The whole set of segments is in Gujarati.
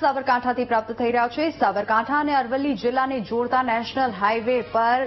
સાબરકાંઠાથી પ્રાપ્ત થઈ રહ્યા છે। સાબરકાંઠા અને અરવલ્લી જિલ્લાને જોડતા નેશનલ હાઈવે પર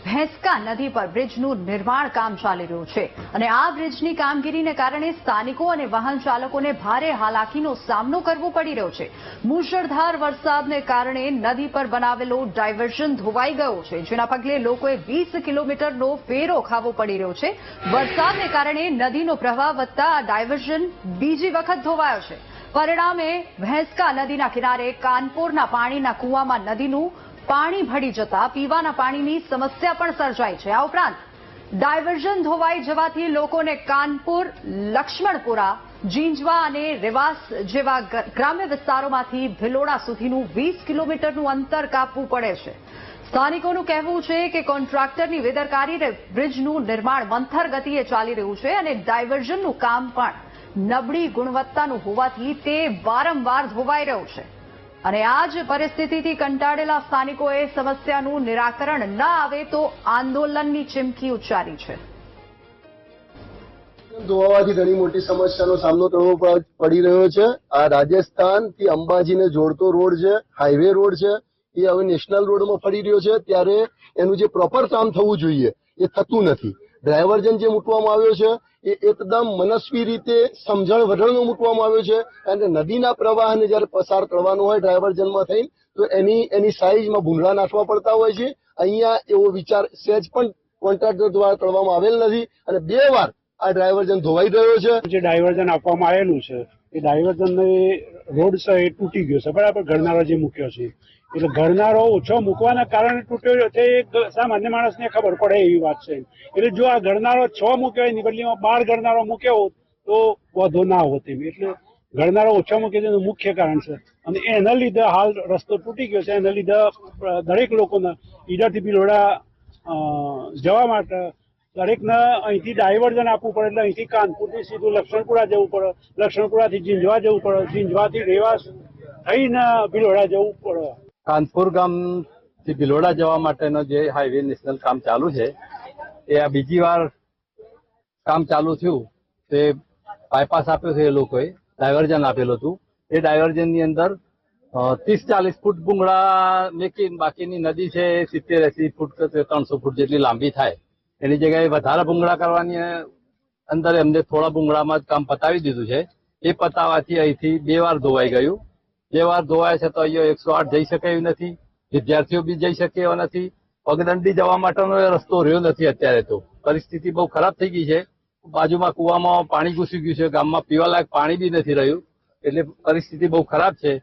ભેંસકા નદી પર બ્રિજનું નિર્માણ કામ ચાલી રહ્યું છે અને આ બ્રિજની કામગીરીને કારણે સ્થાનિકો અને વાહન ચાલકોને ભારે હાલાકીનો સામનો કરવો પડી રહ્યો છે। મુશળધાર વરસાદને કારણે નદી પર બનાવેલો ડાયવર્ઝન ધોવાઈ ગયો છે, જેના પગલે લોકોએ 20 કિલોમીટરનો ફેરો ખાવો પડી રહ્યો છે। વરસાદને કારણે નદીનો પ્રવાહ વધતા આ ડાયવર્ઝન બીજી વખત ધોવાયો છે। પરિણામે ભેંસકા નદીના કિનારે કાનપુરના પાણીના કૂવામાં નદીનું પાણી ભળી જતા પીવાના પાણીની સમસ્યા પણ સર્જાઈ છે। આ ઉપરાંત ડાયવર્ઝન ધોવાઈ જવાથી લોકોને કાનપુર, લક્ષ્મણપુરા, જીંજવા અને રેવાસ જેવા ગ્રામ્ય વિસ્તારોમાંથી ભિલોડા સુધીનું 20 કિલોમીટરનું અંતર કાપવું પડે છે। સ્થાનિકોનું કહેવું છે કે કોન્ટ્રાક્ટરની બેદરકારીને બ્રિજનું નિર્માણ મંથર ગતિએ ચાલી રહ્યું છે અને ડાયવર્ઝનનું કામ પણ નબળી ગુણવત્તાનું હોવાથી તે વારંવાર ધોવાઈ રહ્યું છે અને આ જ પરિસ્થિતિથી કંટાળેલા સ્થાનિકોએ સમસ્યાનું નિરાકરણ ન આવે તો આંદોલનની ચીમકી ઉચ્ચારી છે। ધોવાથી ઘણી મોટી સમસ્યાનો સામનો કરવો પડી રહ્યો છે। આ રાજસ્થાનથી અંબાજીને જોડતો રોડ છે, હાઈવે રોડ છે, એ હવે નેશનલ રોડમાં ફરી રહ્યો છે, ત્યારે એનું જે પ્રોપર કામ થવું જોઈએ એ થતું નથી। ડાયવર્ઝન જે મૂકવામાં આવ્યો છે એ એકદમ મનસ્વી રીતે સમજણ વઢણનો મૂકવામાં આવ્યો છે, કારણ કે નદીના પ્રવાહને જયારે પસાર કરવાનો હોય ડાયવર્ઝનમાં થઈને તો એની સાઈઝમાં ભૂંગળા નાખવા પડતા હોય છે। અહીંયા એવો વિચાર સહેજ પણ કોન્ટ્રાક્ટર દ્વારા કરવામાં આવેલ નથી અને 2 વાર આ ડાયવર્ઝન ધોવાઈ ગયો છે। જે ડાયવર્ઝન આપવામાં આવેલું છે એ ડાયવર્ઝન રોડ છે એ તૂટી ગયો છે, બરાબર। ઘરનારો જે મૂક્યો છે એટલે ઘરનારો ઓછો મૂકવાના કારણે તૂટ્યો છે, એ સામાન્ય માણસને ખબર પડે એવી વાત છે। એટલે જો આ ઘરનારો 6 મૂક્યો હોય એની બદલીમાં 12 ઘરનારો મૂક્યો હોત તો વધુ ના હોત એમ। એટલે ઘરનારો ઓછો મૂકે તેનું મુખ્ય કારણ છે અને એના લીધે હાલ રસ્તો તૂટી ગયો છે। એના લીધે દરેક લોકોને ઈડરથી ભિલોડા જવા માટે દરેકને અહીંથી ડાયવર્ઝન આપવું પડે, એટલે અહીંથી કાનપુરથી સીધું લક્ષ્મણપુરા જવું પડે, લક્ષ્મણપુરાથી જીંજવા જવું પડે, જીંજવાથી રેવાસ થઈને ભિલોડા જવું પડે। કાનપુર ગામથી ભિલોડા જવા માટેનો જે હાઈવે નેશનલ કામ ચાલુ છે એ આ બીજી વાર કામ ચાલુ થયું તે બાયપાસ આપ્યો છે, એ લોકોએ ડાયવર્ઝન આપેલું હતું। એ ડાયવર્ઝનની અંદર 30-40 ફૂટ ભૂંગળા મેકીને બાકીની નદી છે 70-80 ફૂટ કે 300 ફૂટ જેટલી લાંબી થાય, એની જગ્યાએ વધારે ભૂંગળા કરવાની અંદર એમને થોડા ભૂંગળામાં જ કામ પતાવી દીધું છે। એ પતાવવાથી અહીંથી 2 વાર ધોવાઈ ગયું। 2 વાર ધોવાય છે તો અહીંયા 108 જઈ શકે એવી નથી, વિદ્યાર્થીઓ બી જઈ શકે એવા નથી, પગદંડી જવા માટેનો રસ્તો રહ્યો નથી। અત્યારે તો પરિસ્થિતિ બહુ ખરાબ થઈ ગઈ છે। બાજુમાં કૂવામાં પાણી ઘૂસી ગયું છે, ગામમાં પીવાલાયક પાણી બી નથી રહ્યું, એટલે પરિસ્થિતિ બહુ ખરાબ છે।